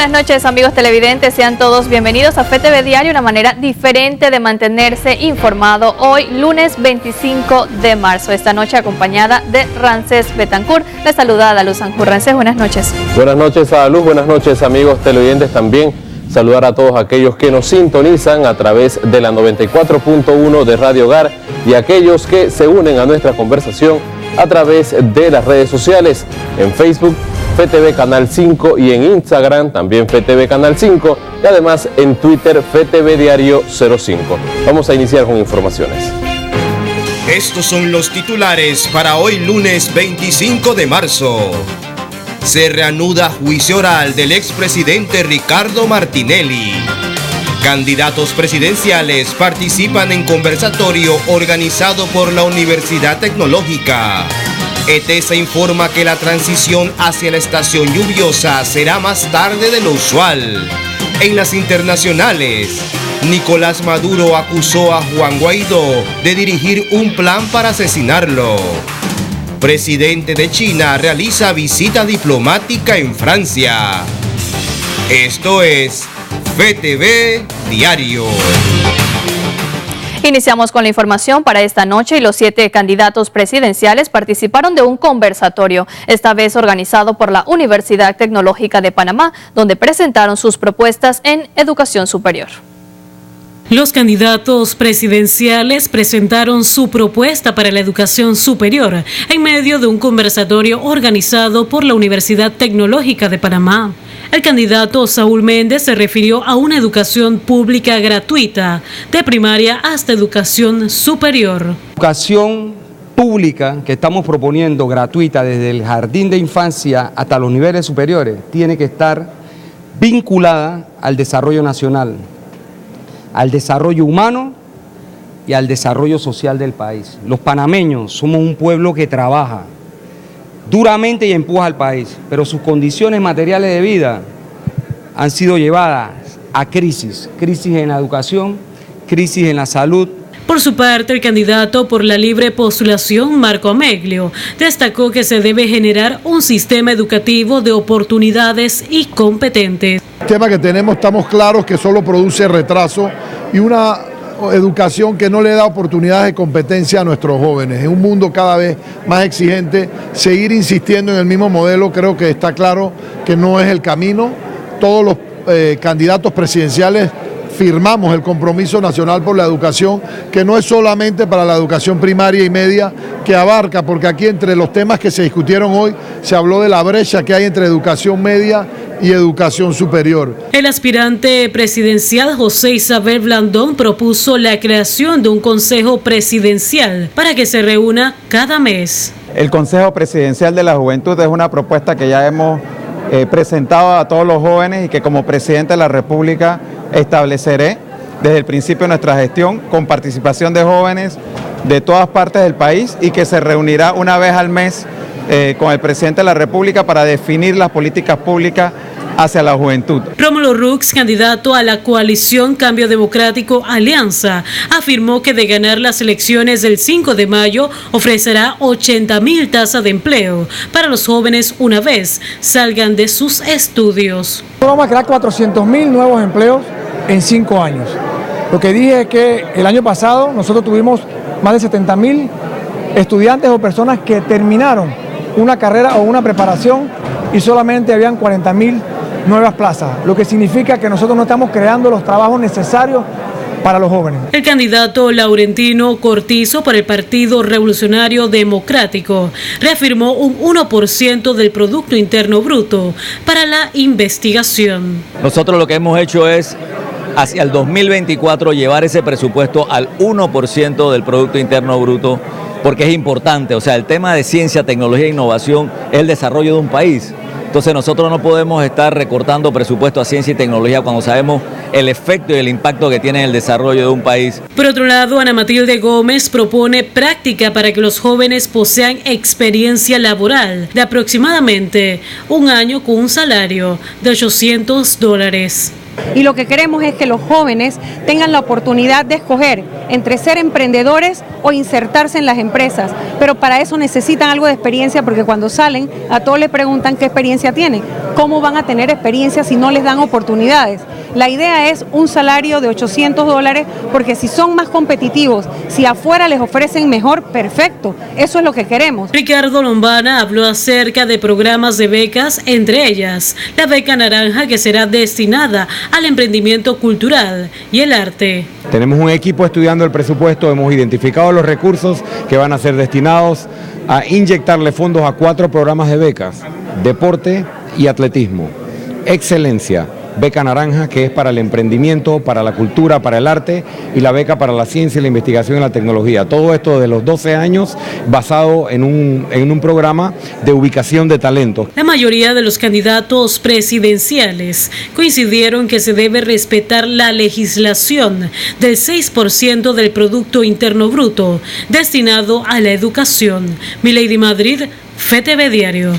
buenas noches, amigos televidentes, sean todos bienvenidos a FETV Diario, una manera diferente de mantenerse informado hoy, lunes 25 de marzo. Esta noche acompañada de Ramsés Betancourt. Les saluda Adaluz Sanjur. Ramsés, buenas noches. Buenas noches, Adaluz, buenas noches, amigos televidentes también. Saludar a todos aquellos que nos sintonizan a través de la 94.1 de Radio Hogar y aquellos que se unen a nuestra conversación a través de las redes sociales, en Facebook, FETV Canal 5 y en Instagram también FETV Canal 5 y además en Twitter FETV Diario 05. Vamos a iniciar con informaciones. Estos son los titulares para hoy lunes 25 de marzo. Se reanuda juicio oral del expresidente Ricardo Martinelli. Candidatos presidenciales participan en conversatorio organizado por la Universidad Tecnológica. ETESA informa que la transición hacia la estación lluviosa será más tarde de lo usual. En las internacionales, Nicolás Maduro acusó a Juan Guaidó de dirigir un plan para asesinarlo. Presidente de China realiza visita diplomática en Francia. Esto es FETV Diario. Iniciamos con la información para esta noche y los 7 candidatos presidenciales participaron de un conversatorio, esta vez organizado por la Universidad Tecnológica de Panamá, donde presentaron sus propuestas en educación superior. Los candidatos presidenciales presentaron su propuesta para la educación superior en medio de un conversatorio organizado por la Universidad Tecnológica de Panamá. El candidato Saúl Méndez se refirió a una educación pública gratuita, de primaria hasta educación superior. Educación pública que estamos proponiendo gratuita desde el jardín de infancia hasta los niveles superiores tiene que estar vinculada al desarrollo nacional, al desarrollo humano y al desarrollo social del país. Los panameños somos un pueblo que trabaja duramente y empuja al país, pero sus condiciones materiales de vida han sido llevadas a crisis en la educación, crisis en la salud. Por su parte, el candidato por la libre postulación, Marco Ameglio, destacó que se debe generar un sistema educativo de oportunidades y competentes. El tema que tenemos, estamos claros que solo produce retraso y una educación que no le da oportunidades de competencia a nuestros jóvenes. En un mundo cada vez más exigente, seguir insistiendo en el mismo modelo creo que está claro que no es el camino. Todos los candidatos presidenciales firmamos el compromiso nacional por la educación, que no es solamente para la educación primaria y media, que abarca, porque aquí entre los temas que se discutieron hoy, se habló de la brecha que hay entre educación media y educación superior. El aspirante presidencial José Isabel Blandón propuso la creación de un consejo presidencial para que se reúna cada mes. El Consejo Presidencial de la Juventud es una propuesta que ya hemos presentado a todos los jóvenes y que como presidente de la República estableceré desde el principio de nuestra gestión con participación de jóvenes de todas partes del país y que se reunirá una vez al mes con el presidente de la República para definir las políticas públicas hacia la juventud. Rómulo Rux, candidato a la coalición Cambio Democrático Alianza, afirmó que de ganar las elecciones del 5 de mayo ofrecerá 80.000 tasas de empleo para los jóvenes una vez salgan de sus estudios. Vamos a crear 400.000 nuevos empleos en 5 años. Lo que dije es que el año pasado nosotros tuvimos más de 70.000 estudiantes o personas que terminaron una carrera o una preparación y solamente habían 40.000 nuevas plazas, lo que significa que nosotros no estamos creando los trabajos necesarios para los jóvenes. El candidato Laurentino Cortizo por el Partido Revolucionario Democrático reafirmó un 1% del Producto Interno Bruto para la investigación. Nosotros lo que hemos hecho es hacia el 2024 llevar ese presupuesto al 1% del Producto Interno Bruto, porque es importante, o sea, el tema de ciencia, tecnología e innovación es el desarrollo de un país. Entonces nosotros no podemos estar recortando presupuesto a ciencia y tecnología cuando sabemos el efecto y el impacto que tiene en el desarrollo de un país. Por otro lado, Ana Matilde Gómez propone práctica para que los jóvenes posean experiencia laboral de aproximadamente un año con un salario de $800. Y lo que queremos es que los jóvenes tengan la oportunidad de escoger entre ser emprendedores o insertarse en las empresas, pero para eso necesitan algo de experiencia, porque cuando salen a todos les preguntan qué experiencia tienen, cómo van a tener experiencia si no les dan oportunidades. La idea es un salario de $800, porque si son más competitivos, si afuera les ofrecen mejor, perfecto, eso es lo que queremos. Ricardo Lombana habló acerca de programas de becas, entre ellas la beca naranja, que será destinada al emprendimiento cultural y el arte. Tenemos un equipo estudiando el presupuesto, hemos identificado los recursos que van a ser destinados a inyectarle fondos a 4 programas de becas: deporte y atletismo, excelencia, beca naranja, que es para el emprendimiento, para la cultura, para el arte, y la beca para la ciencia, la investigación y la tecnología. Todo esto de los 12 años basado en un programa de ubicación de talento. La mayoría de los candidatos presidenciales coincidieron que se debe respetar la legislación del 6% del Producto Interno Bruto destinado a la educación. Milady Madrid, FETV Diario.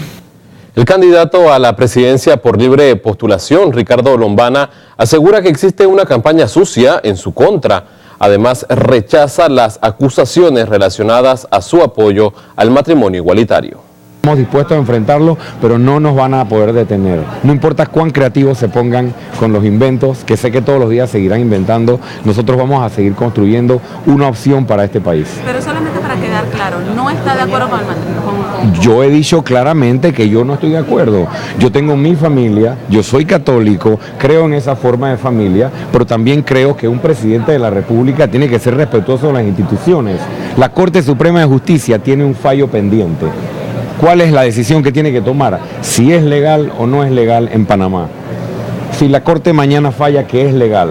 El candidato a la presidencia por libre postulación, Ricardo Lombana, asegura que existe una campaña sucia en su contra. Además, rechaza las acusaciones relacionadas a su apoyo al matrimonio igualitario. Estamos dispuestos a enfrentarlo, pero no nos van a poder detener. No importa cuán creativos se pongan con los inventos, que sé que todos los días seguirán inventando, nosotros vamos a seguir construyendo una opción para este país. Pero solamente para quedar claro, ¿no está de acuerdo con el matrimonio? Yo he dicho claramente que yo no estoy de acuerdo. Yo tengo mi familia, yo soy católico, creo en esa forma de familia, pero también creo que un presidente de la República tiene que ser respetuoso de las instituciones. La Corte Suprema de Justicia tiene un fallo pendiente. ¿Cuál es la decisión que tiene que tomar? Si es legal o no es legal en Panamá. Si la Corte mañana falla que es legal,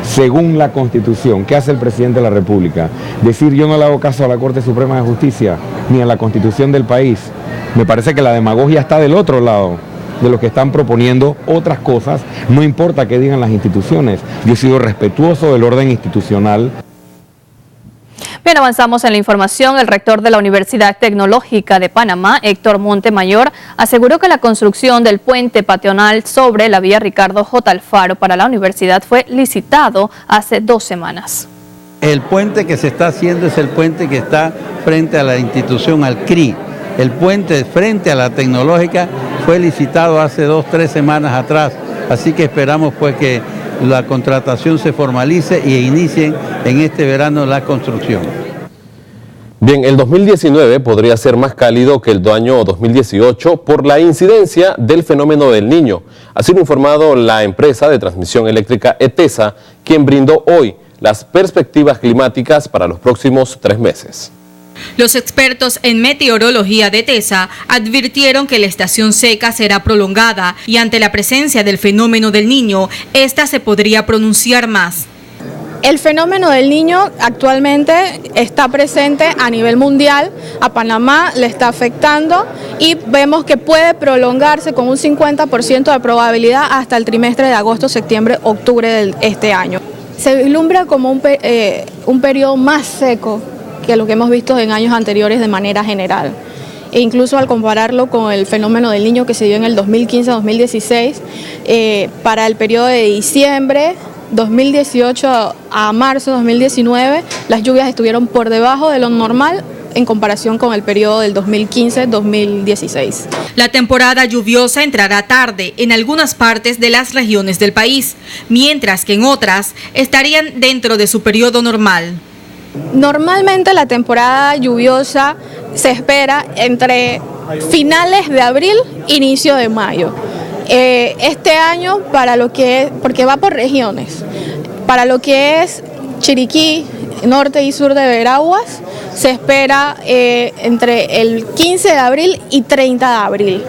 según la Constitución, ¿qué hace el presidente de la República? Decir yo no le hago caso a la Corte Suprema de Justicia ni a la Constitución del país. Me parece que la demagogia está del otro lado de los que están proponiendo otras cosas, no importa qué digan las instituciones. Yo he sido respetuoso del orden institucional. Bien, avanzamos en la información. El rector de la Universidad Tecnológica de Panamá, Héctor Montemayor, aseguró que la construcción del puente peatonal sobre la vía Ricardo J. Alfaro para la universidad fue licitado hace 2 semanas. El puente que se está haciendo es el puente que está frente a la institución, al CRI. El puente frente a la Tecnológica fue licitado hace 2-3 semanas atrás, así que esperamos pues que la contratación se formalice y inicien en este verano la construcción. Bien, el 2019 podría ser más cálido que el año 2018 por la incidencia del fenómeno del Niño. Así lo ha informado la empresa de transmisión eléctrica ETESA, quien brindó hoy las perspectivas climáticas para los próximos 3 meses. Los expertos en meteorología de ETESA advirtieron que la estación seca será prolongada y ante la presencia del fenómeno del Niño, esta se podría pronunciar más. El fenómeno del Niño actualmente está presente a nivel mundial, a Panamá le está afectando y vemos que puede prolongarse con un 50% de probabilidad hasta el trimestre de agosto, septiembre, octubre de este año. Se vislumbra como un periodo más seco que lo que hemos visto en años anteriores de manera general. E incluso al compararlo con el fenómeno del Niño que se dio en el 2015-2016, para el periodo de diciembre 2018 a marzo 2019, las lluvias estuvieron por debajo de lo normal en comparación con el periodo del 2015-2016. La temporada lluviosa entrará tarde en algunas partes de las regiones del país, mientras que en otras estarían dentro de su periodo normal. Normalmente la temporada lluviosa se espera entre finales de abril, inicio de mayo. Este año, porque va por regiones, para lo que es Chiriquí, norte y sur de Veraguas, se espera entre el 15 de abril y 30 de abril.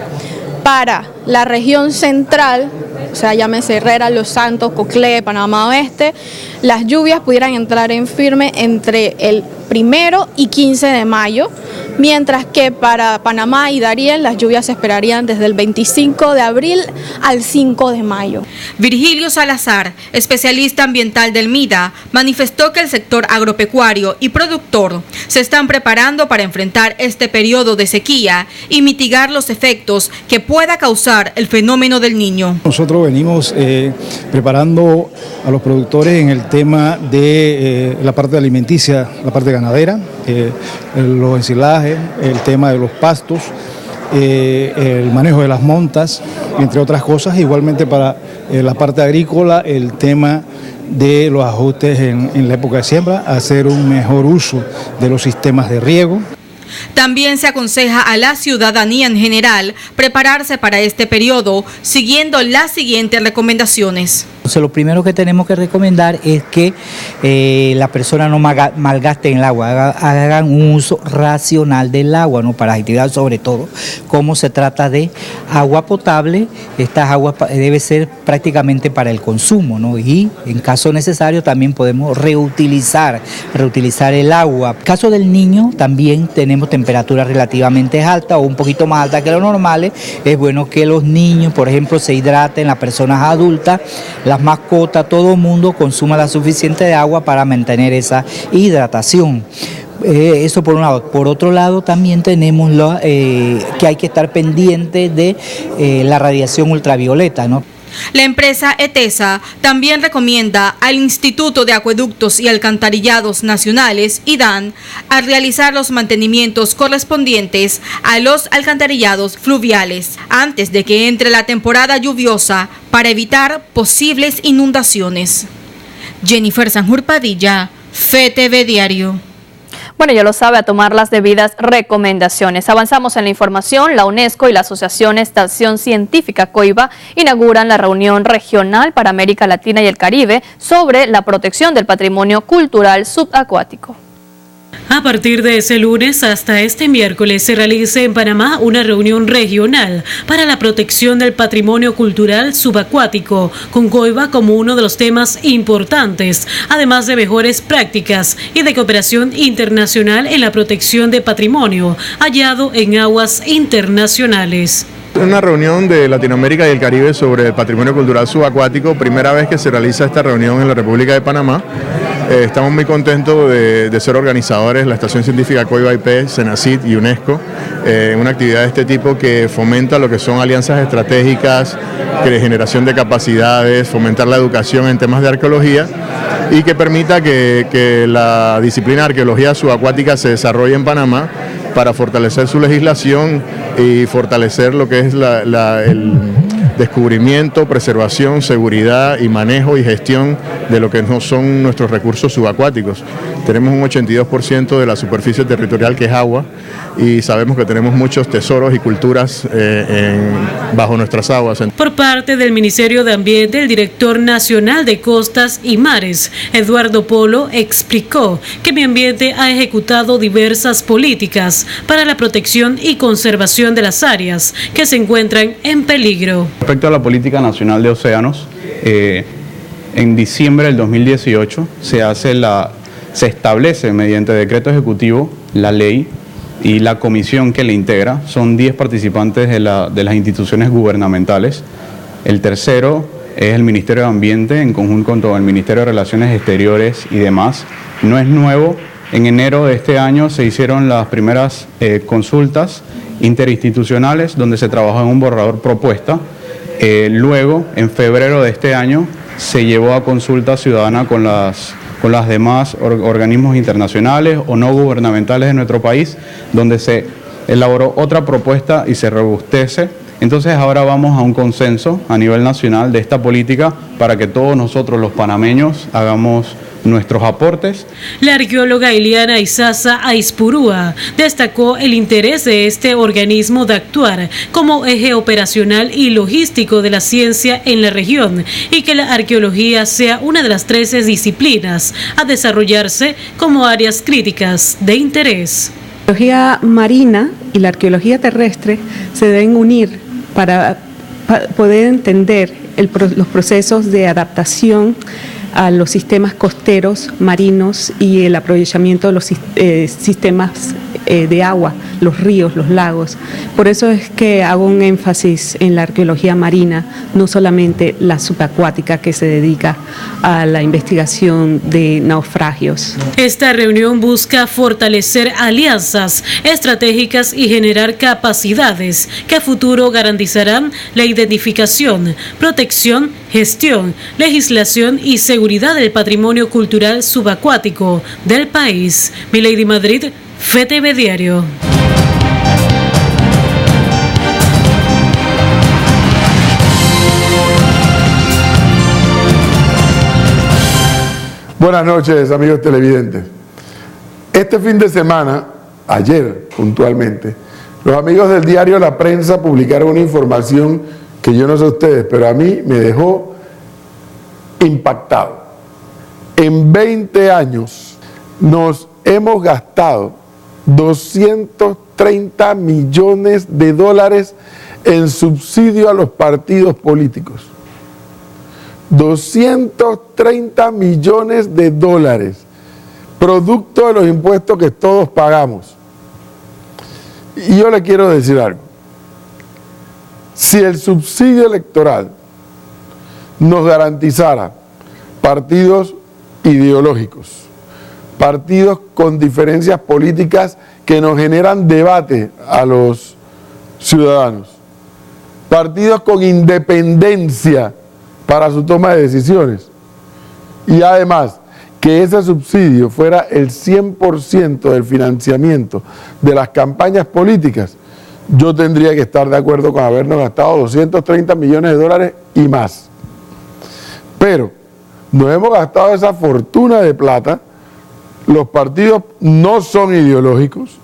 Para la región central, o sea, llámese Herrera, Los Santos, Coclé, Panamá Oeste, las lluvias pudieran entrar en firme entre el 1 y 15 de mayo, mientras que para Panamá y Darién las lluvias se esperarían desde el 25 de abril al 5 de mayo. Virgilio Salazar, especialista ambiental del MIDA, manifestó que el sector agropecuario y productor se están preparando para enfrentar este periodo de sequía y mitigar los efectos que pueda causar el fenómeno del Niño. Nosotros venimos preparando a los productores en el tema de la parte alimenticia, la parte ganadera, los ensilajes, el tema de los pastos, el manejo de las montas, entre otras cosas. Igualmente para la parte agrícola, el tema de los ajustes en la época de siembra, hacer un mejor uso de los sistemas de riego. También se aconseja a la ciudadanía en general prepararse para este periodo siguiendo las siguientes recomendaciones. Entonces, lo primero que tenemos que recomendar es que la persona no malgasten el agua, hagan un uso racional del agua, ¿no? Para actividad, sobre todo, como se trata de agua potable, estas aguas debe ser prácticamente para el consumo, ¿no? Y en caso necesario también podemos reutilizar el agua. En caso del niño también tenemos temperaturas relativamente altas o un poquito más altas que lo normales. Es bueno que los niños, por ejemplo, se hidraten, las personas adultas, las mascotas, todo el mundo consuma la suficiente de agua para mantener esa hidratación. Eso por un lado. Por otro lado también tenemos que hay que estar pendiente de la radiación ultravioleta, ¿no? La empresa ETESA también recomienda al Instituto de Acueductos y Alcantarillados Nacionales, IDAN, a realizar los mantenimientos correspondientes a los alcantarillados fluviales antes de que entre la temporada lluviosa para evitar posibles inundaciones. Jennifer Sanjur Padilla, FETV Diario. Bueno, ya lo sabe, a tomar las debidas recomendaciones. Avanzamos en la información. La UNESCO y la Asociación Estación Científica COIBA inauguran la reunión regional para América Latina y el Caribe sobre la protección del patrimonio cultural subacuático. A partir de ese lunes hasta este miércoles se realiza en Panamá una reunión regional para la protección del patrimonio cultural subacuático, con COIBA como uno de los temas importantes, además de mejores prácticas y de cooperación internacional en la protección de patrimonio hallado en aguas internacionales. Una reunión de Latinoamérica y el Caribe sobre el patrimonio cultural subacuático, primera vez que se realiza esta reunión en la República de Panamá. Estamos muy contentos de ser organizadores, la Estación Científica COIBA IP, Senacid y UNESCO, una actividad de este tipo que fomenta lo que son alianzas estratégicas, de generación de capacidades, fomentar la educación en temas de arqueología y que permita que la disciplina de arqueología subacuática se desarrolle en Panamá para fortalecer su legislación y fortalecer lo que es el descubrimiento, preservación, seguridad y manejo y gestión de lo que no son nuestros recursos subacuáticos. Tenemos un 82% de la superficie territorial que es agua y sabemos que tenemos muchos tesoros y culturas bajo nuestras aguas. Por parte del Ministerio de Ambiente, el director nacional de Costas y Mares, Eduardo Polo, explicó que Medio Ambiente ha ejecutado diversas políticas para la protección y conservación de las áreas que se encuentran en peligro. Respecto a la Política Nacional de Océanos, en diciembre del 2018 se establece mediante decreto ejecutivo la ley y la comisión que le integra. Son 10 participantes de las instituciones gubernamentales. El tercero es el Ministerio de Ambiente en conjunto con el Ministerio de Relaciones Exteriores y demás. No es nuevo. En enero de este año se hicieron las primeras consultas interinstitucionales donde se trabajó en un borrador propuesta. Luego, en febrero de este año, se llevó a consulta ciudadana con las demás organismos internacionales o no gubernamentales de nuestro país, donde se elaboró otra propuesta y se robustece. Entonces ahora vamos a un consenso a nivel nacional de esta política para que todos nosotros los panameños hagamos nuestros aportes. La arqueóloga Iliana Isaza Aispurúa destacó el interés de este organismo de actuar como eje operacional y logístico de la ciencia en la región y que la arqueología sea una de las 13 disciplinas a desarrollarse como áreas críticas de interés. La arqueología marina y la arqueología terrestre se deben unir para poder entender los procesos de adaptación a los sistemas costeros, marinos y el aprovechamiento de los sistemas de agua, los ríos, los lagos. Por eso es que hago un énfasis en la arqueología marina, no solamente la subacuática que se dedica a la investigación de naufragios. Esta reunión busca fortalecer alianzas estratégicas y generar capacidades que a futuro garantizarán la identificación, protección, gestión, legislación y seguridad del patrimonio cultural subacuático del país. Milady Madrid, FETV Diario. Buenas noches, amigos televidentes. Este fin de semana, ayer puntualmente, los amigos del diario La Prensa publicaron una información que yo no sé ustedes, pero a mí me dejó impactado. En 20 años nos hemos gastado 230 millones de dólares en subsidio a los partidos políticos. 230 millones de dólares, producto de los impuestos que todos pagamos. Y yo le quiero decir algo. Si el subsidio electoral nos garantizara partidos ideológicos, partidos con diferencias políticas que nos generan debate a los ciudadanos, partidos con independencia para su toma de decisiones, y además que ese subsidio fuera el 100% del financiamiento de las campañas políticas, yo tendría que estar de acuerdo con habernos gastado 230 millones de dólares y más. Pero nos hemos gastado esa fortuna de plata. Los partidos no son ideológicos,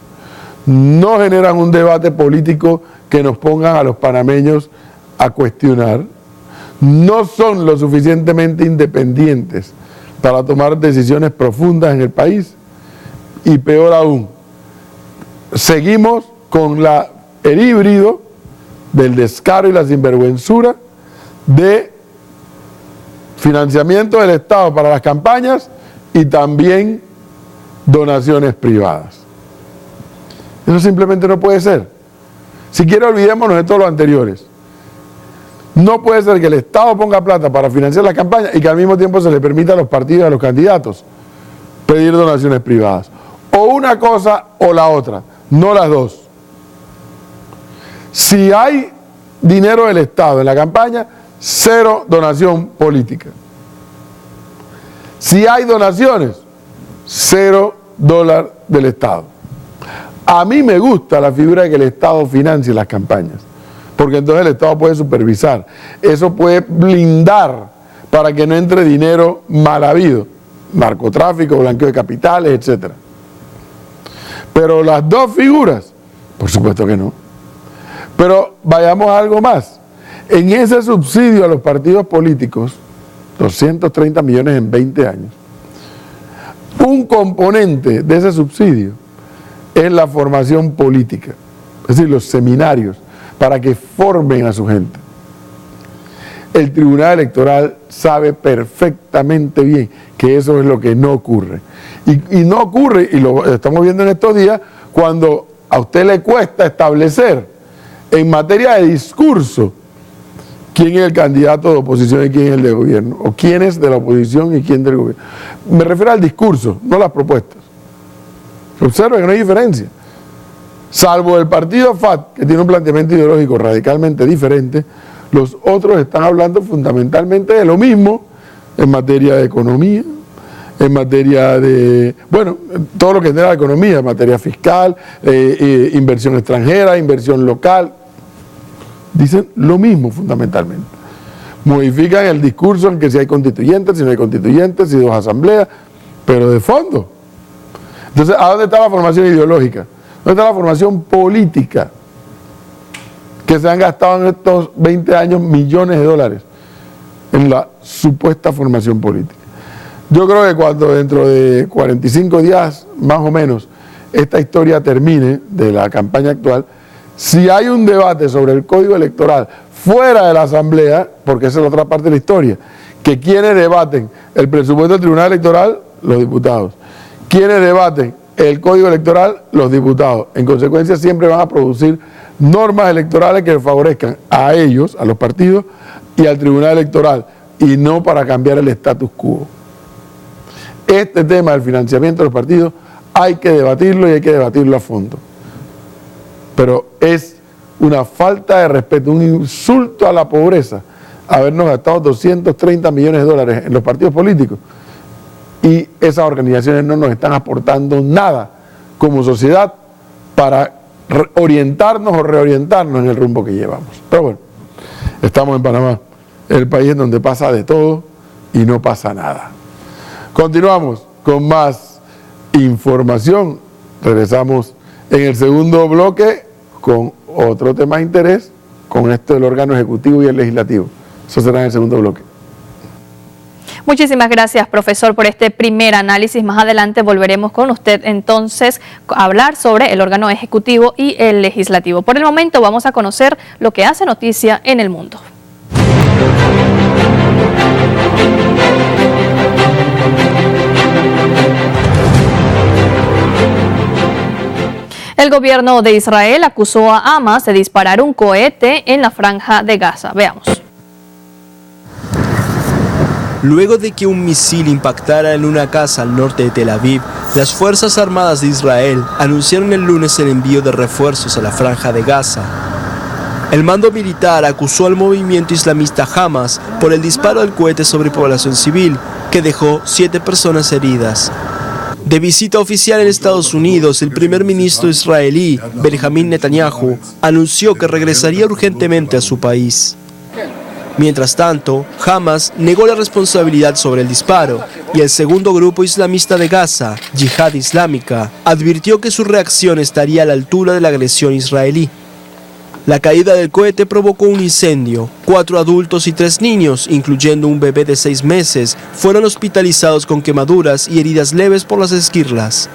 no generan un debate político que nos pongan a los panameños a cuestionar, no son lo suficientemente independientes para tomar decisiones profundas en el país, y peor aún, seguimos con el híbrido del descaro y la sinvergüenzura de financiamiento del Estado para las campañas y también donaciones privadas. Eso simplemente no puede ser. Si quiere, olvidémonos de todos los anteriores. No puede ser que el Estado ponga plata para financiar las campañas y que al mismo tiempo se le permita a los partidos y a los candidatos pedir donaciones privadas. O una cosa o la otra, no las dos. Si hay dinero del Estado en la campaña, cero donación política. Si hay donaciones, $0 del Estado. A mí me gusta la figura de que el Estado financie las campañas, porque entonces el Estado puede supervisar. Eso puede blindar para que no entre dinero mal habido, narcotráfico, blanqueo de capitales, etc. Pero las dos figuras, por supuesto que no. Pero vayamos a algo más. En ese subsidio a los partidos políticos, 230 millones en 20 años, un componente de ese subsidio es la formación política, es decir, los seminarios, para que formen a su gente. El Tribunal Electoral sabe perfectamente bien que eso es lo que no ocurre. Y no ocurre, y lo estamos viendo en estos días, cuando a usted le cuesta establecer en materia de discurso quién es el candidato de oposición y quién es el de gobierno, o quién es de la oposición y quién del gobierno. Me refiero al discurso, no a las propuestas. Observen que no hay diferencia. Salvo el partido FAT, que tiene un planteamiento ideológico radicalmente diferente, los otros están hablando fundamentalmente de lo mismo en materia de economía, en materia de, bueno, todo lo que genera la economía, en materia fiscal, inversión extranjera, inversión local. Dicen lo mismo fundamentalmente. Modifican el discurso en que si hay constituyentes, si no hay constituyentes, si dos asambleas, pero de fondo. Entonces, ¿a dónde está la formación ideológica? ¿Dónde está la formación política? Que se han gastado en estos 20 años millones de dólares en la supuesta formación política. Yo creo que cuando dentro de 45 días, más o menos, esta historia termine de la campaña actual, si hay un debate sobre el código electoral fuera de la Asamblea, porque esa es la otra parte de la historia, que quienes debaten el presupuesto del Tribunal Electoral, los diputados. Quienes debaten el Código Electoral, los diputados. En consecuencia, siempre van a producir normas electorales que favorezcan a ellos, a los partidos y al Tribunal Electoral, y no para cambiar el status quo. Este tema del financiamiento de los partidos hay que debatirlo y hay que debatirlo a fondo. Pero es una falta de respeto, un insulto a la pobreza, habernos gastado 230 millones de dólares en los partidos políticos y esas organizaciones no nos están aportando nada como sociedad para orientarnos o reorientarnos en el rumbo que llevamos. Pero bueno, estamos en Panamá, el país en donde pasa de todo y no pasa nada. Continuamos con más información. Regresamos en el segundo bloque con otro tema de interés, con esto del órgano ejecutivo y el legislativo. Eso será en el segundo bloque. Muchísimas gracias, profesor, por este primer análisis. Más adelante volveremos con usted entonces a hablar sobre el órgano ejecutivo y el legislativo. Por el momento vamos a conocer lo que hace noticia en el mundo. El gobierno de Israel acusó a Hamas de disparar un cohete en la franja de Gaza. Veamos. Luego de que un misil impactara en una casa al norte de Tel Aviv, las Fuerzas Armadas de Israel anunciaron el lunes el envío de refuerzos a la franja de Gaza. El mando militar acusó al movimiento islamista Hamas por el disparo del cohete sobre población civil, que dejó 7 personas heridas. De visita oficial en Estados Unidos, el primer ministro israelí, Benjamin Netanyahu, anunció que regresaría urgentemente a su país. Mientras tanto, Hamas negó la responsabilidad sobre el disparo y el segundo grupo islamista de Gaza, Yihad Islámica, advirtió que su reacción estaría a la altura de la agresión israelí. La caída del cohete provocó un incendio. 4 adultos y 3 niños, incluyendo un bebé de 6 meses, fueron hospitalizados con quemaduras y heridas leves por las esquirlas.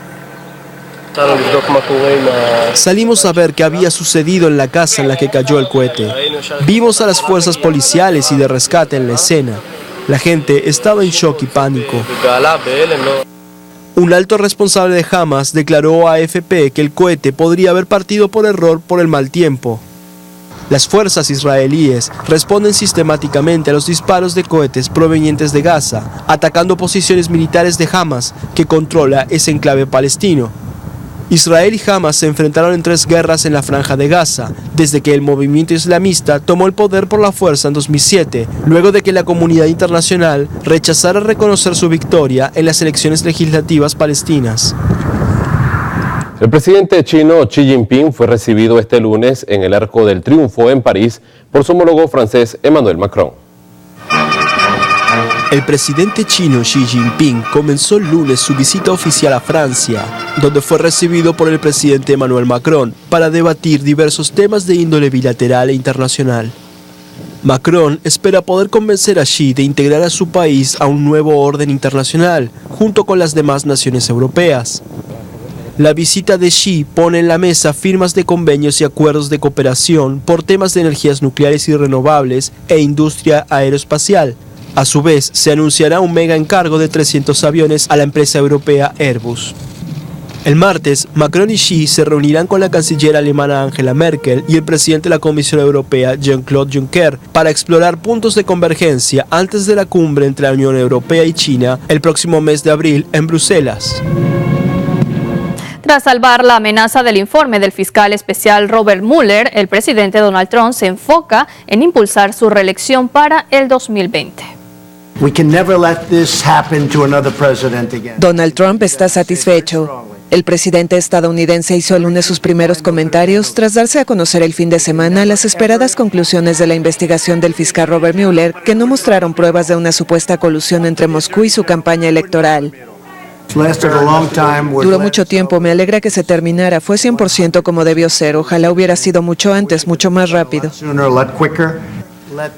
Salimos a ver qué había sucedido en la casa en la que cayó el cohete. Vimos a las fuerzas policiales y de rescate en la escena. La gente estaba en shock y pánico. Un alto responsable de Hamas declaró a AFP que el cohete podría haber partido por error por el mal tiempo. Las fuerzas israelíes responden sistemáticamente a los disparos de cohetes provenientes de Gaza, atacando posiciones militares de Hamas que controla ese enclave palestino. Israel y Hamas se enfrentaron en 3 guerras en la franja de Gaza, desde que el movimiento islamista tomó el poder por la fuerza en 2007, luego de que la comunidad internacional rechazara reconocer su victoria en las elecciones legislativas palestinas. El presidente chino Xi Jinping fue recibido este lunes en el Arco del Triunfo en París por su homólogo francés Emmanuel Macron. El presidente chino Xi Jinping comenzó el lunes su visita oficial a Francia, donde fue recibido por el presidente Emmanuel Macron para debatir diversos temas de índole bilateral e internacional. Macron espera poder convencer a Xi de integrar a su país a un nuevo orden internacional, junto con las demás naciones europeas. La visita de Xi pone en la mesa firmas de convenios y acuerdos de cooperación por temas de energías nucleares y renovables e industria aeroespacial. A su vez, se anunciará un mega encargo de 300 aviones a la empresa europea Airbus. El martes, Macron y Xi se reunirán con la canciller alemana Angela Merkel y el presidente de la Comisión Europea Jean-Claude Juncker para explorar puntos de convergencia antes de la cumbre entre la Unión Europea y China el próximo mes de abril en Bruselas. Tras salvar la amenaza del informe del fiscal especial Robert Mueller, el presidente Donald Trump se enfoca en impulsar su reelección para el 2020. Donald Trump está satisfecho. El presidente estadounidense hizo el lunes sus primeros comentarios tras darse a conocer el fin de semana las esperadas conclusiones de la investigación del fiscal Robert Mueller, que no mostraron pruebas de una supuesta colusión entre Moscú y su campaña electoral. Duró mucho tiempo, me alegra que se terminara, fue 100% como debió ser, ojalá hubiera sido mucho antes, mucho más rápido.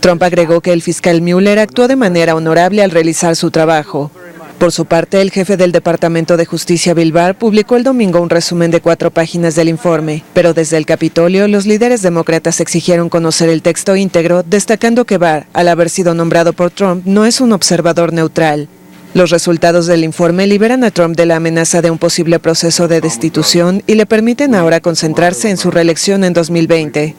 Trump agregó que el fiscal Mueller actuó de manera honorable al realizar su trabajo. Por su parte, el jefe del Departamento de Justicia Bill Barr publicó el domingo un resumen de 4 páginas del informe, pero desde el Capitolio los líderes demócratas exigieron conocer el texto íntegro, destacando que Barr, al haber sido nombrado por Trump, no es un observador neutral. Los resultados del informe liberan a Trump de la amenaza de un posible proceso de destitución y le permiten ahora concentrarse en su reelección en 2020.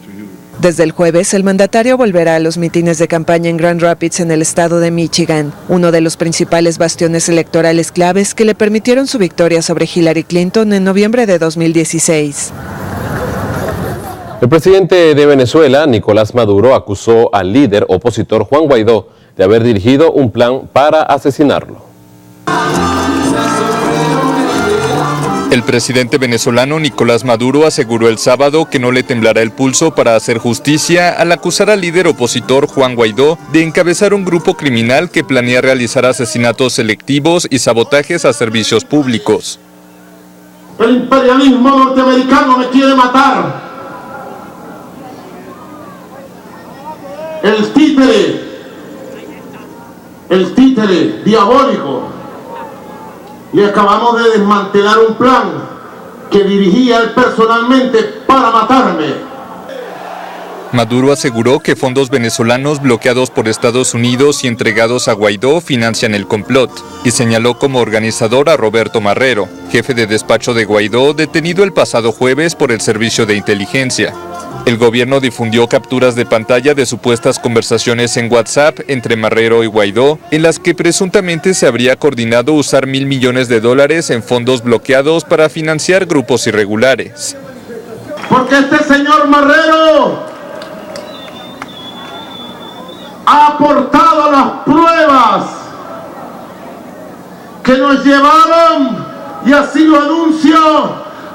Desde el jueves, el mandatario volverá a los mítines de campaña en Grand Rapids, en el estado de Michigan, uno de los principales bastiones electorales claves que le permitieron su victoria sobre Hillary Clinton en noviembre de 2016. El presidente de Venezuela, Nicolás Maduro, acusó al líder opositor Juan Guaidó de haber dirigido un plan para asesinarlo. El presidente venezolano Nicolás Maduro aseguró el sábado que no le temblará el pulso para hacer justicia al acusar al líder opositor Juan Guaidó de encabezar un grupo criminal que planea realizar asesinatos selectivos y sabotajes a servicios públicos. El imperialismo norteamericano me quiere matar. El títere diabólico. Le acabamos de desmantelar un plan que dirigía él personalmente para matarme. Maduro aseguró que fondos venezolanos bloqueados por Estados Unidos y entregados a Guaidó financian el complot, y señaló como organizador a Roberto Marrero, jefe de despacho de Guaidó, detenido el pasado jueves por el Servicio de Inteligencia. El gobierno difundió capturas de pantalla de supuestas conversaciones en WhatsApp entre Marrero y Guaidó, en las que presuntamente se habría coordinado usar $1.000 millones en fondos bloqueados para financiar grupos irregulares. Porque este señor Marrero ha aportado las pruebas que nos llevaron, y así lo anuncio,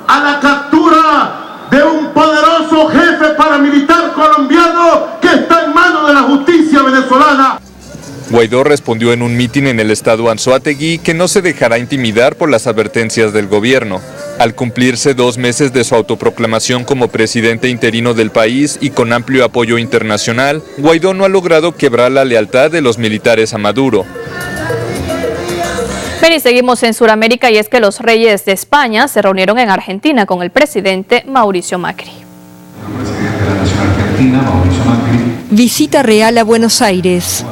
a la captura de un poderoso jefe paramilitar colombiano que está en manos de la justicia venezolana. Guaidó respondió en un mitin en el estado Anzoátegui que no se dejará intimidar por las advertencias del gobierno. Al cumplirse 2 meses de su autoproclamación como presidente interino del país y con amplio apoyo internacional, Guaidó no ha logrado quebrar la lealtad de los militares a Maduro. Bien, y seguimos en Sudamérica, y es que los reyes de España se reunieron en Argentina con el presidente Mauricio Macri. Visita real a Buenos Aires.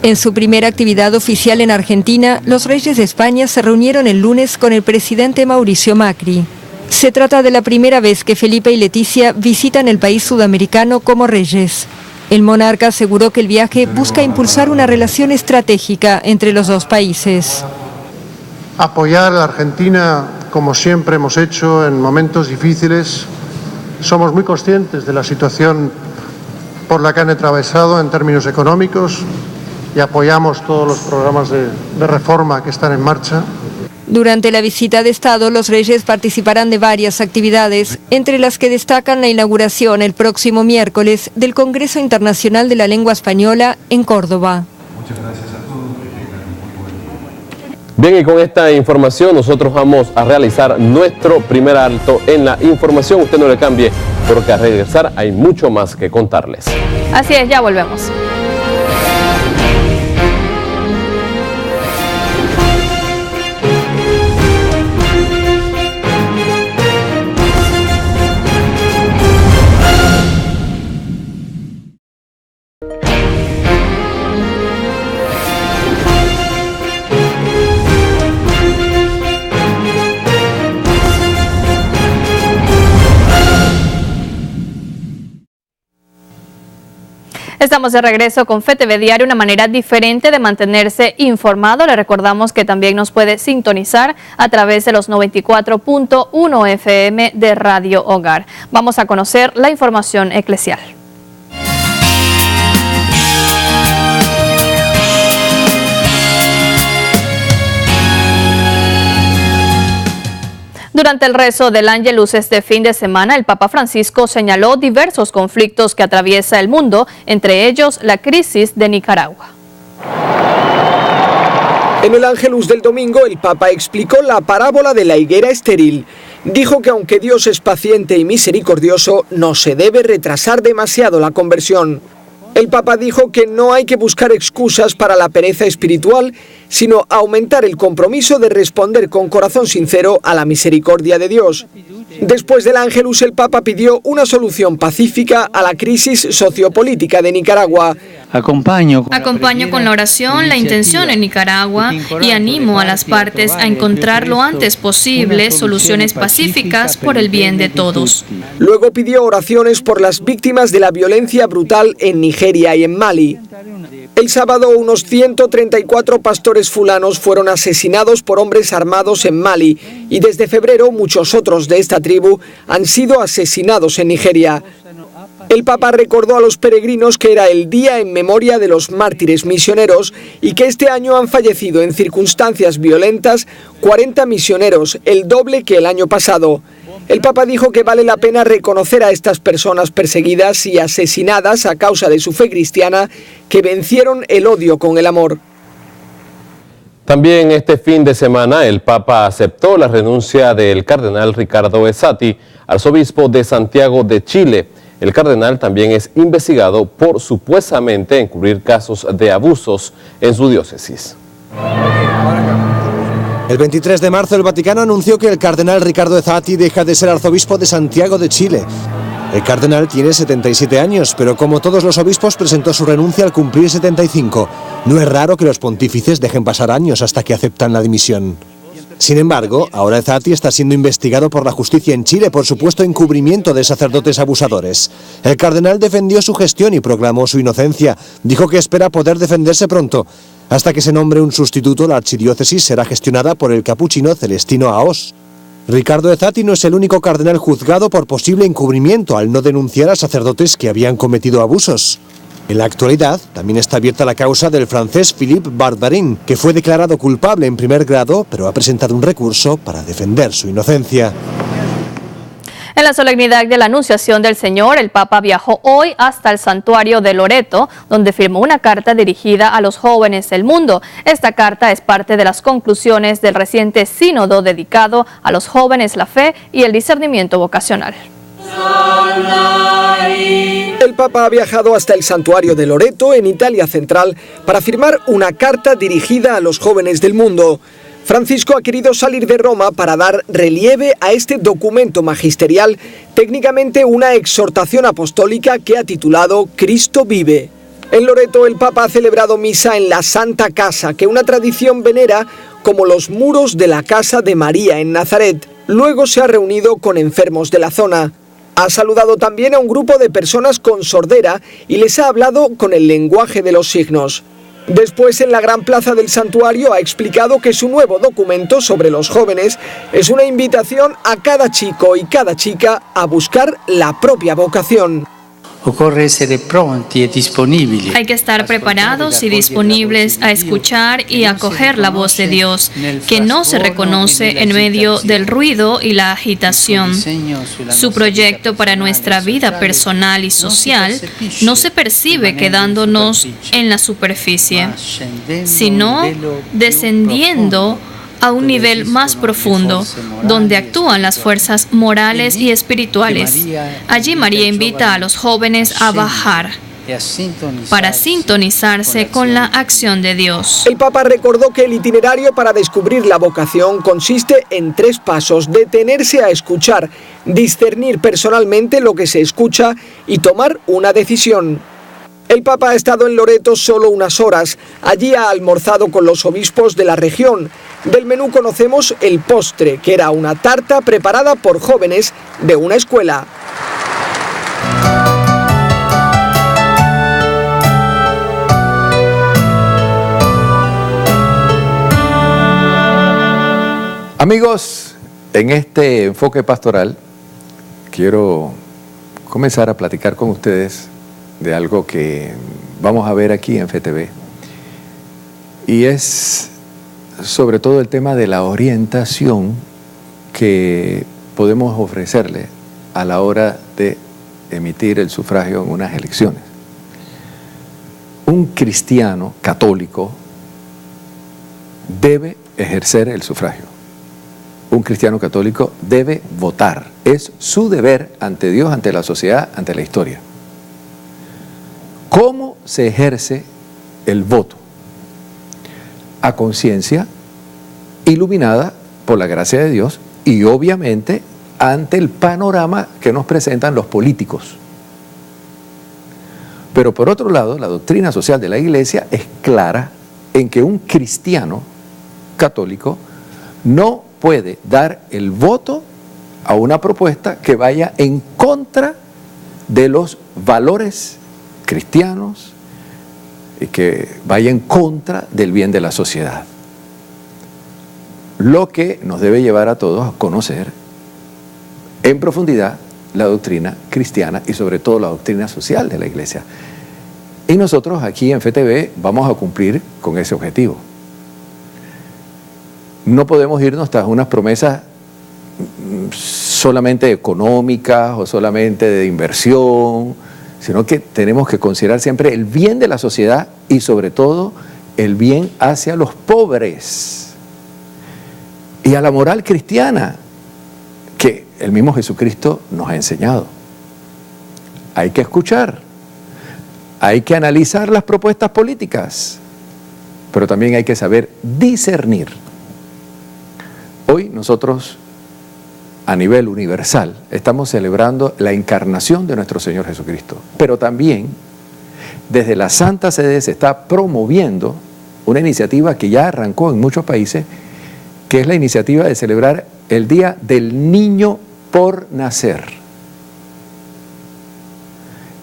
En su primera actividad oficial en Argentina, los reyes de España se reunieron el lunes con el presidente Mauricio Macri. Se trata de la primera vez que Felipe y Leticia visitan el país sudamericano como reyes. El monarca aseguró que el viaje busca impulsar una relación estratégica entre los dos países. Apoyar a la Argentina, como siempre hemos hecho en momentos difíciles. Somos muy conscientes de la situación por la que han atravesado en términos económicos y apoyamos todos los programas de reforma que están en marcha. Durante la visita de Estado, los reyes participarán de varias actividades, entre las que destacan la inauguración el próximo miércoles del Congreso Internacional de la Lengua Española en Córdoba. Muchas gracias a todos. Bien, y con esta información nosotros vamos a realizar nuestro primer alto en la información. Usted no le cambie, porque al regresar hay mucho más que contarles. Así es, ya volvemos. Estamos de regreso con FETV Diario, una manera diferente de mantenerse informado. Le recordamos que también nos puede sintonizar a través de los 94.1 FM de Radio Hogar. Vamos a conocer la información eclesial. Durante el rezo del Ángelus este fin de semana, el Papa Francisco señaló diversos conflictos que atraviesa el mundo, entre ellos la crisis de Nicaragua. En el Ángelus del domingo, el Papa explicó la parábola de la higuera estéril. Dijo que aunque Dios es paciente y misericordioso, no se debe retrasar demasiado la conversión. El Papa dijo que no hay que buscar excusas para la pereza espiritual, sino aumentar el compromiso de responder con corazón sincero a la misericordia de Dios. Después del Ángelus, el Papa pidió una solución pacífica a la crisis sociopolítica de Nicaragua. Acompaño con la oración la intención en Nicaragua y animo a las partes a encontrar lo antes posible soluciones pacíficas por el bien de todos. Luego pidió oraciones por las víctimas de la violencia brutal en Nigeria y en Mali. El sábado, unos 134 pastores fulanos fueron asesinados por hombres armados en Mali y desde febrero muchos otros de esta tribu han sido asesinados en Nigeria. El Papa recordó a los peregrinos que era el día en memoria de los mártires misioneros y que este año han fallecido en circunstancias violentas 40 misioneros, el doble que el año pasado. El Papa dijo que vale la pena reconocer a estas personas perseguidas y asesinadas a causa de su fe cristiana que vencieron el odio con el amor. También este fin de semana el Papa aceptó la renuncia del cardenal Ricardo Esati, arzobispo de Santiago de Chile. El cardenal también es investigado por supuestamente encubrir casos de abusos en su diócesis. El 23 de marzo el Vaticano anunció que el cardenal Ricardo Esati deja de ser arzobispo de Santiago de Chile. El cardenal tiene 77 años, pero como todos los obispos presentó su renuncia al cumplir 75. No es raro que los pontífices dejen pasar años hasta que aceptan la dimisión. Sin embargo, ahora Esati está siendo investigado por la justicia en Chile por supuesto encubrimiento de sacerdotes abusadores. El cardenal defendió su gestión y proclamó su inocencia. Dijo que espera poder defenderse pronto. Hasta que se nombre un sustituto, la archidiócesis será gestionada por el capuchino Celestino Aós. Ricardo Esati no es el único cardenal juzgado por posible encubrimiento al no denunciar a sacerdotes que habían cometido abusos. En la actualidad, también está abierta la causa del francés Philippe Barbarin, que fue declarado culpable en primer grado, pero ha presentado un recurso para defender su inocencia. En la solemnidad de la Anunciación del Señor, el Papa viajó hoy hasta el santuario de Loreto, donde firmó una carta dirigida a los jóvenes del mundo. Esta carta es parte de las conclusiones del reciente sínodo dedicado a los jóvenes, la fe y el discernimiento vocacional. El Papa ha viajado hasta el santuario de Loreto, en Italia Central, para firmar una carta dirigida a los jóvenes del mundo. Francisco ha querido salir de Roma para dar relieve a este documento magisterial, técnicamente una exhortación apostólica que ha titulado Cristo vive. En Loreto el Papa ha celebrado misa en la Santa Casa, que una tradición venera como los muros de la casa de María en Nazaret. Luego se ha reunido con enfermos de la zona. Ha saludado también a un grupo de personas con sordera y les ha hablado con el lenguaje de los signos. Después, en la gran plaza del santuario, ha explicado que su nuevo documento sobre los jóvenes es una invitación a cada chico y cada chica a buscar la propia vocación. Hay que estar preparados y disponibles a escuchar y acoger la voz de Dios, que no se reconoce en medio del ruido y la agitación. Su proyecto para nuestra vida personal y social no se percibe quedándonos en la superficie, sino descendiendo a un nivel más profundo, donde actúan las fuerzas morales y espirituales. Allí María invita a los jóvenes a bajar para sintonizarse con la acción de Dios. El Papa recordó que el itinerario para descubrir la vocación consiste en 3 pasos: detenerse a escuchar, discernir personalmente lo que se escucha y tomar una decisión. El Papa ha estado en Loreto solo unas horas. Allí ha almorzado con los obispos de la región. Del menú conocemos el postre, que era una tarta preparada por jóvenes de una escuela. Amigos, en este enfoque pastoral quiero comenzar a platicar con ustedes de algo que vamos a ver aquí en FTV, y es sobre todo el tema de la orientación que podemos ofrecerle a la hora de emitir el sufragio en unas elecciones. Un cristiano católico debe ejercer el sufragio. Un cristiano católico debe votar. Es su deber ante Dios, ante la sociedad, ante la historia. ¿Cómo se ejerce el voto? A conciencia, iluminada por la gracia de Dios y obviamente ante el panorama que nos presentan los políticos. Pero por otro lado, la doctrina social de la Iglesia es clara en que un cristiano católico no puede dar el voto a una propuesta que vaya en contra de los valores cristianos y que vaya en contra del bien de la sociedad. Lo que nos debe llevar a todos a conocer en profundidad la doctrina cristiana y sobre todo la doctrina social de la Iglesia. Y nosotros aquí en FETV vamos a cumplir con ese objetivo. No podemos irnos tras unas promesas solamente económicas o solamente de inversión, sino que tenemos que considerar siempre el bien de la sociedad y sobre todo el bien hacia los pobres y a la moral cristiana que el mismo Jesucristo nos ha enseñado. Hay que escuchar, hay que analizar las propuestas políticas, pero también hay que saber discernir. Hoy nosotros, a nivel universal, estamos celebrando la encarnación de nuestro Señor Jesucristo, pero también desde la Santa Sede se está promoviendo una iniciativa que ya arrancó en muchos países, que es la iniciativa de celebrar el Día del Niño por Nacer.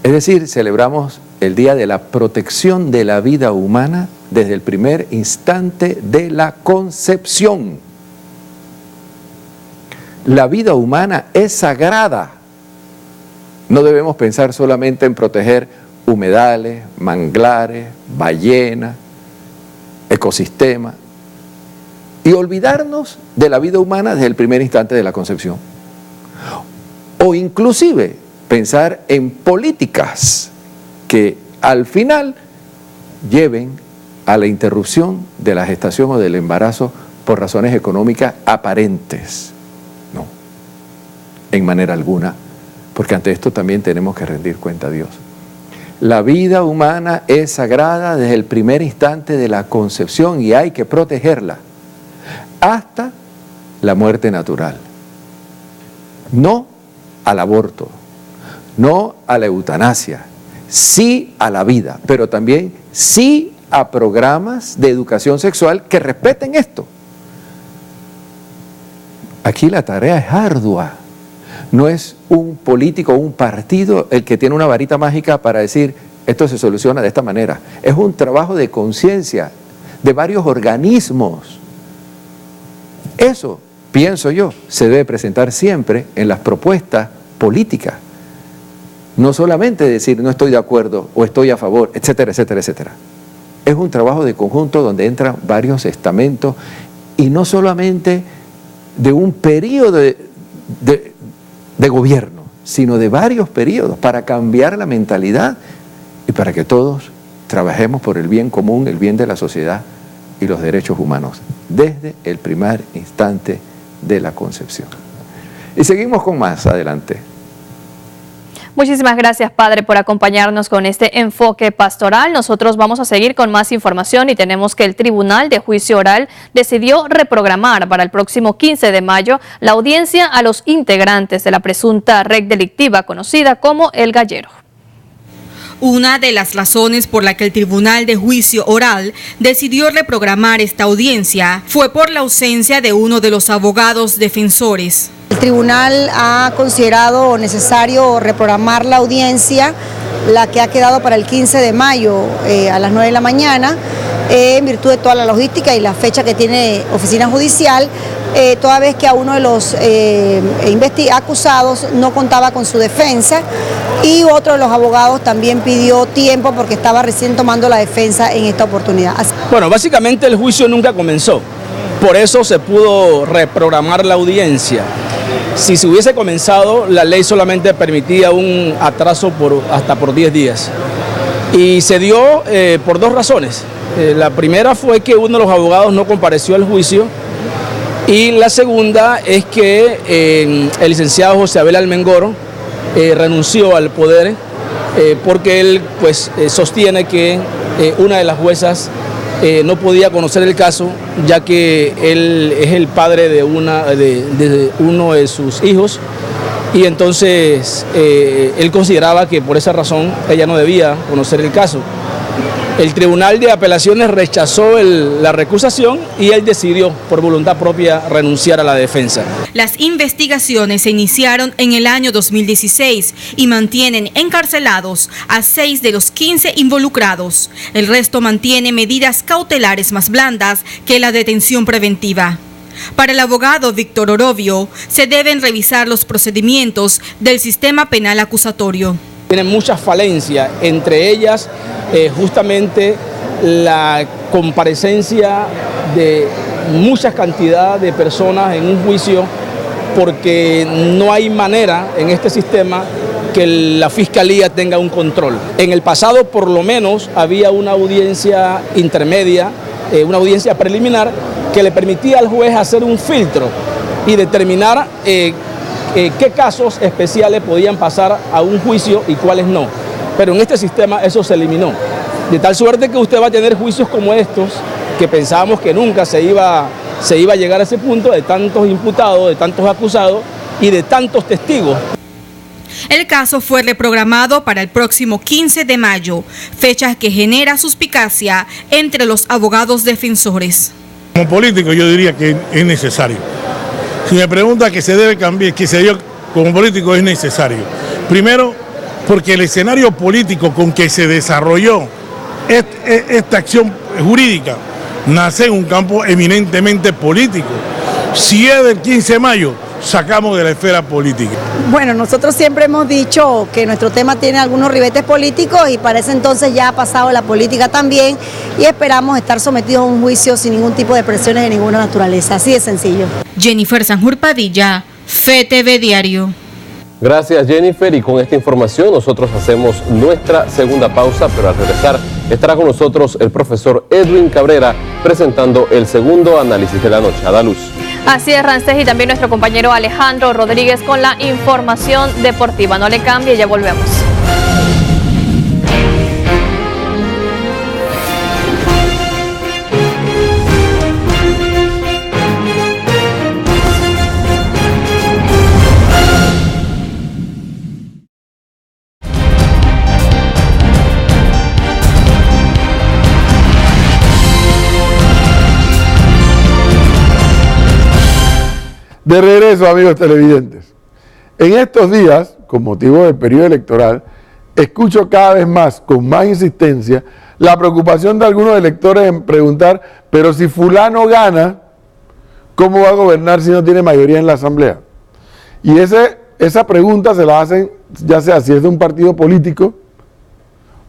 Es decir, celebramos el Día de la Protección de la Vida Humana desde el primer instante de la concepción. La vida humana es sagrada. No debemos pensar solamente en proteger humedales, manglares, ballenas, ecosistemas y olvidarnos de la vida humana desde el primer instante de la concepción. O inclusive pensar en políticas que al final lleven a la interrupción de la gestación o del embarazo por razones económicas aparentes. No, en manera alguna, porque ante esto también tenemos que rendir cuenta a Dios. La vida humana es sagrada desde el primer instante de la concepción y hay que protegerla hasta la muerte natural. No al aborto, no a la eutanasia, sí a la vida, pero también sí a programas de educación sexual que respeten esto. Aquí la tarea es ardua. No es un político o un partido el que tiene una varita mágica para decir esto se soluciona de esta manera. Es un trabajo de conciencia de varios organismos. Eso, pienso yo, se debe presentar siempre en las propuestas políticas. No solamente decir no estoy de acuerdo o estoy a favor, etcétera, etcétera, etcétera. Es un trabajo de conjunto donde entran varios estamentos y no solamente de un periodo de gobierno, sino de varios periodos para cambiar la mentalidad y para que todos trabajemos por el bien común, el bien de la sociedad y los derechos humanos desde el primer instante de la concepción. Y seguimos con más adelante. Muchísimas gracias, Padre, por acompañarnos con este enfoque pastoral. Nosotros vamos a seguir con más información y tenemos que el Tribunal de Juicio Oral decidió reprogramar para el próximo 15 de mayo la audiencia a los integrantes de la presunta red delictiva conocida como El Gallero. Una de las razones por la que el Tribunal de Juicio Oral decidió reprogramar esta audiencia fue por la ausencia de uno de los abogados defensores. El tribunal ha considerado necesario reprogramar la audiencia, la que ha quedado para el 15 de mayo a las 9 de la mañana, en virtud de toda la logística y la fecha que tiene oficina judicial, toda vez que a uno de los acusados no contaba con su defensa y otro de los abogados también pidió tiempo porque estaba recién tomando la defensa en esta oportunidad. Bueno, básicamente el juicio nunca comenzó, por eso se pudo reprogramar la audiencia. Si se hubiese comenzado, la ley solamente permitía un atraso hasta por 10 días. Y se dio por dos razones. La primera fue que uno de los abogados no compareció al juicio y la segunda es que el licenciado José Abel Almengoro renunció al poder porque él pues sostiene que una de las juezas no podía conocer el caso, ya que él es el padre de uno de sus hijos, y entonces él consideraba que por esa razón ella no debía conocer el caso. El Tribunal de Apelaciones rechazó la recusación y él decidió por voluntad propia renunciar a la defensa. Las investigaciones se iniciaron en el año 2016 y mantienen encarcelados a 6 de los 15 involucrados. El resto mantiene medidas cautelares más blandas que la detención preventiva. Para el abogado Víctor Orovio, se deben revisar los procedimientos del sistema penal acusatorio. Tienen muchas falencias, entre ellas justamente la comparecencia de muchas cantidades de personas en un juicio, porque no hay manera en este sistema que la Fiscalía tenga un control. En el pasado por lo menos había una audiencia intermedia, una audiencia preliminar que le permitía al juez hacer un filtro y determinar qué casos especiales podían pasar a un juicio y cuáles no. Pero en este sistema eso se eliminó. De tal suerte que usted va a tener juicios como estos, que pensábamos que nunca se iba a llegar a ese punto, de tantos imputados, de tantos acusados y de tantos testigos. El caso fue reprogramado para el próximo 15 de mayo, fecha que genera suspicacia entre los abogados defensores. Como político yo diría que es necesario. Si me pregunta que se debe cambiar, que se dio como político, es necesario. Primero, porque el escenario político con que se desarrolló esta acción jurídica nace en un campo eminentemente político. Si es del 15 de mayo, sacamos de la esfera política. Bueno, nosotros siempre hemos dicho que nuestro tema tiene algunos ribetes políticos y para ese entonces ya ha pasado la política también y esperamos estar sometidos a un juicio sin ningún tipo de presiones de ninguna naturaleza, así de sencillo. Jennifer Sanjur Padilla, FETV Diario. Gracias, Jennifer, y con esta información nosotros hacemos nuestra segunda pausa, pero al regresar estará con nosotros el profesor Edwin Cabrera presentando el segundo análisis de la noche. A la luz. Así es, Ramsés, y también nuestro compañero Alejandro Rodríguez con la información deportiva. No le cambie, ya volvemos. De regreso, amigos televidentes. En estos días, con motivo del periodo electoral, escucho cada vez más, con más insistencia, la preocupación de algunos electores en preguntar, pero si fulano gana, ¿cómo va a gobernar si no tiene mayoría en la asamblea? Y esa pregunta se la hacen, ya sea si es de un partido político,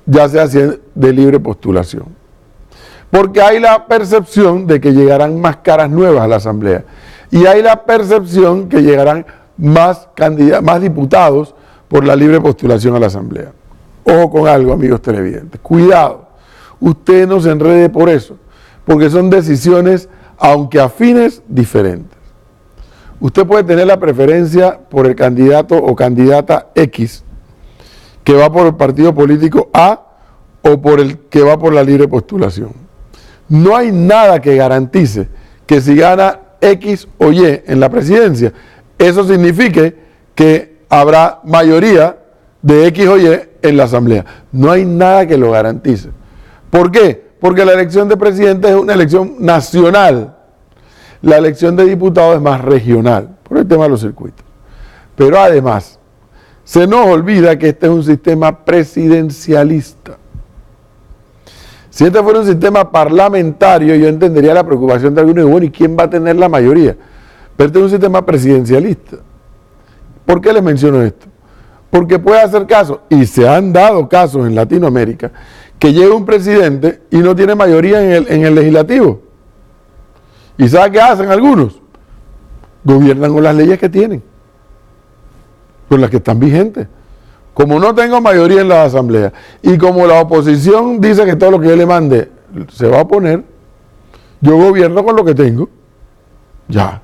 ya sea si es de libre postulación. Porque hay la percepción de que llegarán más caras nuevas a la asamblea. Y hay la percepción que llegarán más diputados por la libre postulación a la asamblea. Ojo con algo, amigos televidentes. Cuidado, usted no se enrede por eso, porque son decisiones, aunque afines, diferentes. Usted puede tener la preferencia por el candidato o candidata X, que va por el partido político A, o por el que va por la libre postulación. No hay nada que garantice que si gana X o Y en la presidencia, eso signifique que habrá mayoría de X o Y en la asamblea. No hay nada que lo garantice. ¿Por qué? Porque la elección de presidente es una elección nacional. La elección de diputados es más regional, por el tema de los circuitos. Pero además, se nos olvida que este es un sistema presidencialista. Si este fuera un sistema parlamentario, yo entendería la preocupación de algunos, y bueno, ¿y quién va a tener la mayoría? Pero este es un sistema presidencialista. ¿Por qué les menciono esto? Porque puede hacer caso, y se han dado casos en Latinoamérica, que llega un presidente y no tiene mayoría en el legislativo. ¿Y sabe qué hacen algunos? Gobiernan con las leyes que tienen, con las que están vigentes. Como no tengo mayoría en la asamblea y como la oposición dice que todo lo que yo le mande se va a oponer, yo gobierno con lo que tengo. Ya.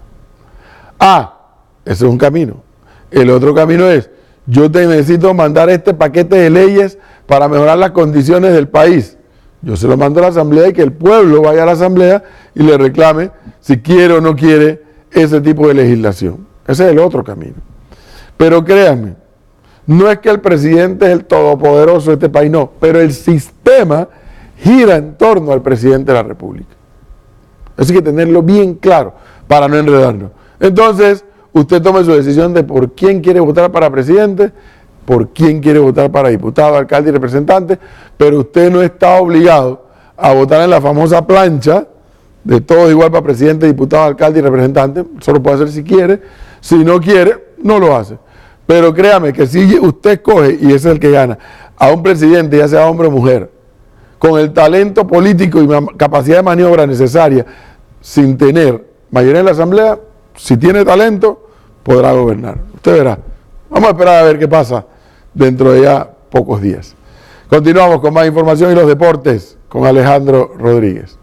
Ese es un camino. El otro camino es, yo te necesito mandar este paquete de leyes para mejorar las condiciones del país. Yo se lo mando a la Asamblea y que el pueblo vaya a la Asamblea y le reclame si quiere o no quiere ese tipo de legislación. Ese es el otro camino. Pero créanme, no es que el presidente es el todopoderoso de este país, no, pero el sistema gira en torno al presidente de la República. Así que tenerlo bien claro para no enredarnos. Entonces, usted tome su decisión de por quién quiere votar para presidente, por quién quiere votar para diputado, alcalde y representante, pero usted no está obligado a votar en la famosa plancha de todos igual para presidente, diputado, alcalde y representante. Solo puede hacer si quiere. Si no quiere, no lo hace. Pero créame que si usted escoge, y ese es el que gana, a un presidente, ya sea hombre o mujer, con el talento político y capacidad de maniobra necesaria, sin tener mayoría en la Asamblea, si tiene talento, podrá gobernar. Usted verá. Vamos a esperar a ver qué pasa dentro de ya pocos días. Continuamos con más información y los deportes con Alejandro Rodríguez.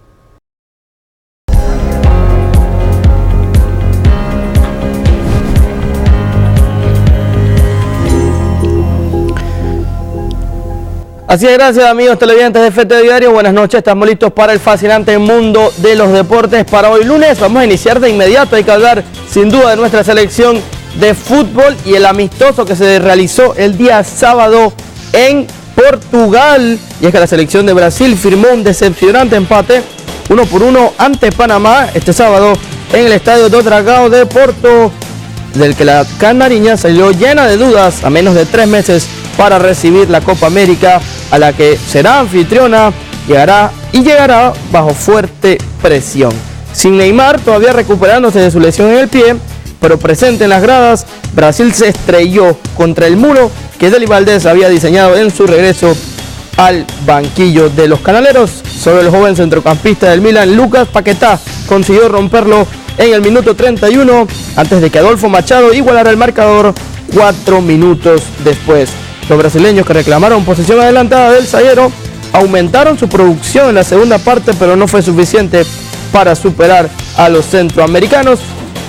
Así es, gracias amigos televidentes de FT Diario, buenas noches, estamos listos para el fascinante mundo de los deportes para hoy lunes. Vamos a iniciar de inmediato, hay que hablar sin duda de nuestra selección de fútbol y el amistoso que se realizó el día sábado en Portugal. Y es que la selección de Brasil firmó un decepcionante empate 1-1 ante Panamá este sábado en el estadio do Dragão de Porto, del que la canariña salió llena de dudas a menos de 3 meses para recibir la Copa América, a la que será anfitriona, llegará bajo fuerte presión. Sin Neymar todavía recuperándose de su lesión en el pie, pero presente en las gradas, Brasil se estrelló contra el muro que Deli Valdés había diseñado en su regreso al banquillo de los canaleros. Solo el joven centrocampista del Milan, Lucas Paquetá, consiguió romperlo en el minuto 31, antes de que Adolfo Machado igualara el marcador 4 minutos después. Los brasileños, que reclamaron posición adelantada del zaguero, aumentaron su producción en la segunda parte, pero no fue suficiente para superar a los centroamericanos,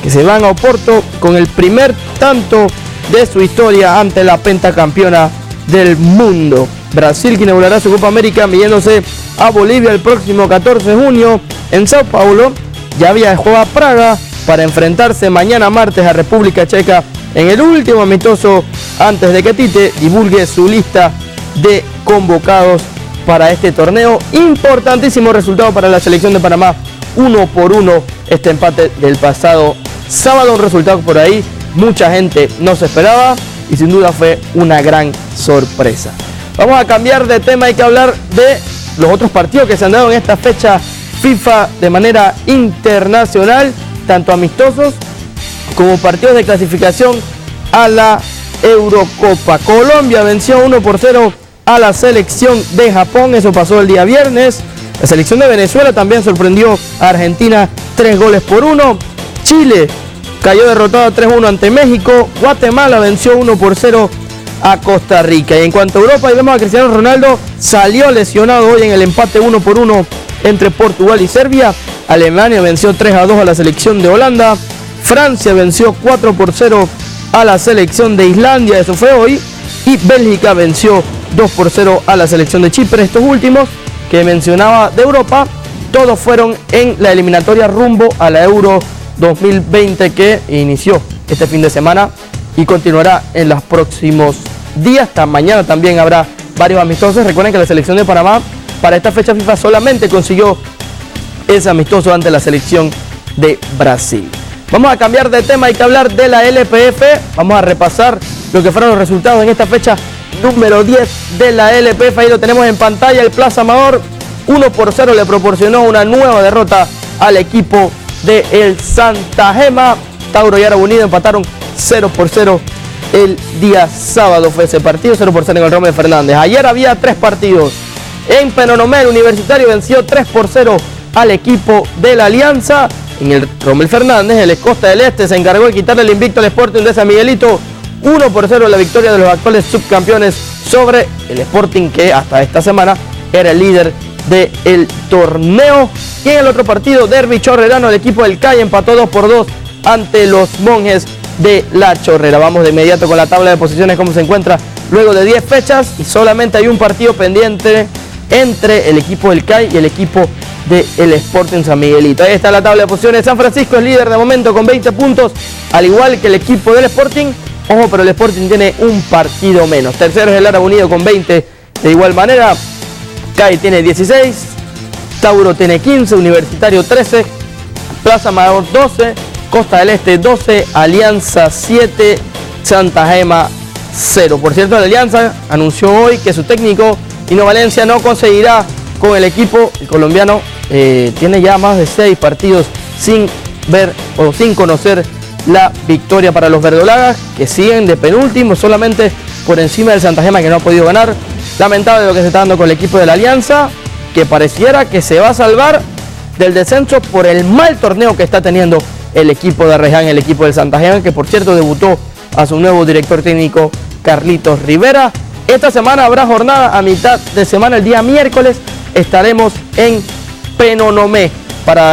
que se van a Oporto con el primer tanto de su historia ante la pentacampeona del mundo. Brasil, que inaugurará su Copa América midiéndose a Bolivia el próximo 14 de junio en Sao Paulo, ya viajó a Praga para enfrentarse mañana martes a República Checa en el último amistoso antes de que Tite divulgue su lista de convocados para este torneo. Importantísimo resultado para la selección de Panamá, 1-1 este empate del pasado sábado, un resultado por ahí mucha gente no se esperaba y sin duda fue una gran sorpresa. Vamos a cambiar de tema, hay que hablar de los otros partidos que se han dado en esta fecha FIFA de manera internacional, tanto amistosos como partidos de clasificación a la Eurocopa. Colombia venció 1-0 a la selección de Japón, eso pasó el día viernes. La selección de Venezuela también sorprendió a Argentina 3-1. Chile cayó derrotado 3-1 ante México. Guatemala venció 1-0 a Costa Rica. Y en cuanto a Europa, y vemos a Cristiano Ronaldo, salió lesionado hoy en el empate 1-1 entre Portugal y Serbia. Alemania venció 3-2 a la selección de Holanda. Francia venció 4-0 a la selección de Islandia, eso fue hoy. Y Bélgica venció 2-0 a la selección de Chipre. Estos últimos que mencionaba de Europa, todos fueron en la eliminatoria rumbo a la Euro 2020 que inició este fin de semana y continuará en los próximos días. Hasta mañana también habrá varios amistosos. Recuerden que la selección de Panamá para esta fecha FIFA solamente consiguió ese amistoso ante la selección de Brasil. Vamos a cambiar de tema, hay que hablar de la LPF. Vamos a repasar lo que fueron los resultados en esta fecha número 10 de la LPF. Ahí lo tenemos en pantalla. El Plaza Amador 1-0 le proporcionó una nueva derrota al equipo de el Santa Gema. Tauro y Árabe Unido empataron 0-0 el día sábado. Fue ese partido, 0-0 en el Rommel Fernández. Ayer había 3 partidos. En Penonomé, el Universitario venció 3-0 al equipo de la Alianza. En el Rommel Fernández, el Costa del Este se encargó de quitarle el invicto al Sporting de San Miguelito. 1-0 la victoria de los actuales subcampeones sobre el Sporting, que hasta esta semana era el líder del torneo. Y en el otro partido, Derby Chorrerano, el equipo del CAI empató 2-2 ante los Monjes de La Chorrera. Vamos de inmediato con la tabla de posiciones, cómo se encuentra luego de 10 fechas y solamente hay un partido pendiente entre el equipo del CAI y el equipo del Sporting San Miguelito. Ahí está la tabla de posiciones. San Francisco es líder de momento con 20 puntos, al igual que el equipo del Sporting. Ojo, pero el Sporting tiene un partido menos. Tercero es el Árabe Unido con 20. De igual manera, CAI tiene 16, Tauro tiene 15, Universitario 13, Plaza Amador 12, Costa del Este 12, Alianza 7, Santa Gema 0. Por cierto, la Alianza anunció hoy que su técnico Hino Valencia no conseguirá con el equipo. El colombiano tiene ya más de 6 partidos sin ver o sin conocer la victoria para los verdolagas, que siguen de penúltimo, solamente por encima del Santa Gema, que no ha podido ganar. Lamentable lo que se está dando con el equipo de la Alianza, que pareciera que se va a salvar del descenso por el mal torneo que está teniendo el equipo de Arreján, el equipo del Santa Gema, que por cierto debutó a su nuevo director técnico Carlitos Rivera. Esta semana habrá jornada a mitad de semana, el día miércoles estaremos en Penonomé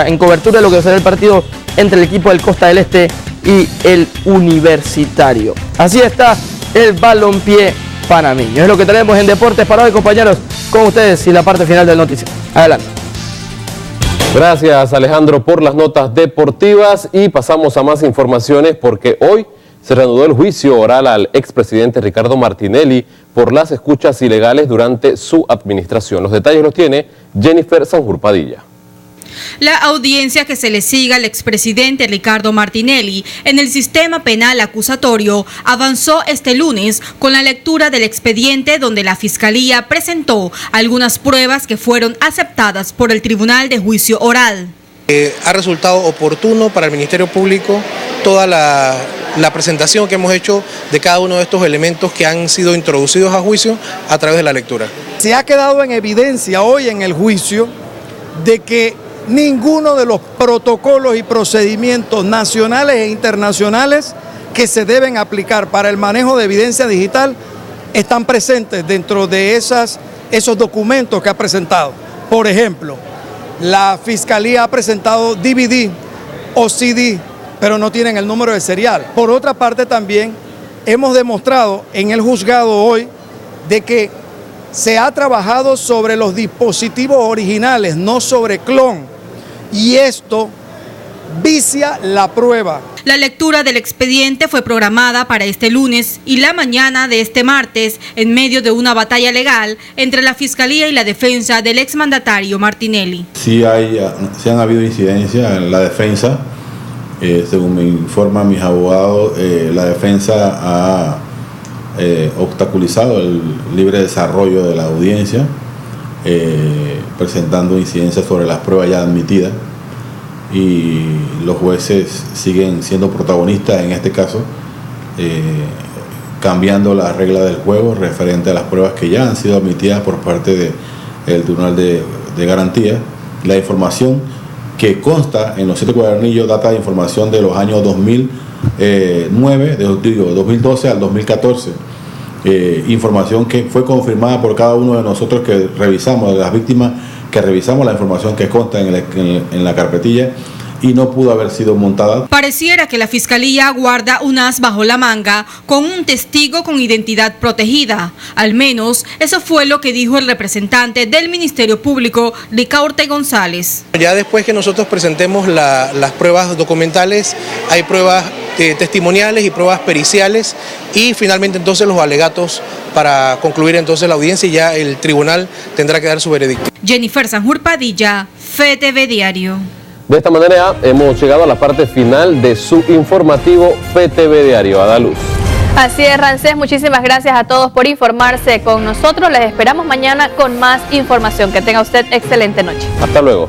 en cobertura de lo que será el partido entre el equipo del Costa del Este y el Universitario. Así está el balompié panameño. Es lo que tenemos en Deportes para hoy, compañeros, con ustedes y la parte final del noticiero. Adelante. Gracias, Alejandro, por las notas deportivas y pasamos a más informaciones porque hoy se reanudó el juicio oral al expresidente Ricardo Martinelli por las escuchas ilegales durante su administración. Los detalles los tiene Jennifer Sanjur Padilla. La audiencia que se le siga al expresidente Ricardo Martinelli en el sistema penal acusatorio avanzó este lunes con la lectura del expediente donde la Fiscalía presentó algunas pruebas que fueron aceptadas por el Tribunal de Juicio Oral. Ha resultado oportuno para el Ministerio Público toda la presentación que hemos hecho de cada uno de estos elementos que han sido introducidos a juicio a través de la lectura. Se ha quedado en evidencia hoy en el juicio de que ninguno de los protocolos y procedimientos nacionales e internacionales que se deben aplicar para el manejo de evidencia digital están presentes dentro de esos documentos que ha presentado. Por ejemplo, la Fiscalía ha presentado DVD o CD, pero no tienen el número de serial. Por otra parte, también hemos demostrado en el juzgado hoy de que se ha trabajado sobre los dispositivos originales, no sobre clon. Y esto vicia la prueba. La lectura del expediente fue programada para este lunes y la mañana de este martes en medio de una batalla legal entre la Fiscalía y la defensa del exmandatario Martinelli. Sí han habido incidencias en la defensa. Según me informan mis abogados, la defensa ha obstaculizado el libre desarrollo de la audiencia, presentando incidencias sobre las pruebas ya admitidas, y los jueces siguen siendo protagonistas en este caso, cambiando las reglas del juego referente a las pruebas que ya han sido admitidas por parte del Tribunal de Garantía. La información que consta en los 7 cuadernillos data de información de los años 2012 al 2014. Información que fue confirmada por cada uno de nosotros que revisamos, de las víctimas que revisamos la información que consta en la carpetilla, y no pudo haber sido montada. Pareciera que la Fiscalía guarda un as bajo la manga con un testigo con identidad protegida. Al menos eso fue lo que dijo el representante del Ministerio Público, Ricaurte González. Ya después que nosotros presentemos las pruebas documentales, hay pruebas testimoniales y pruebas periciales, y finalmente entonces los alegatos para concluir entonces la audiencia, y ya el tribunal tendrá que dar su veredicto. Jennifer Sanjur Padilla, FETV Diario. De esta manera hemos llegado a la parte final de su informativo FETV Diario. Adaluz. Así es, Rancés, muchísimas gracias a todos por informarse con nosotros. Les esperamos mañana con más información. Que tenga usted excelente noche. Hasta luego.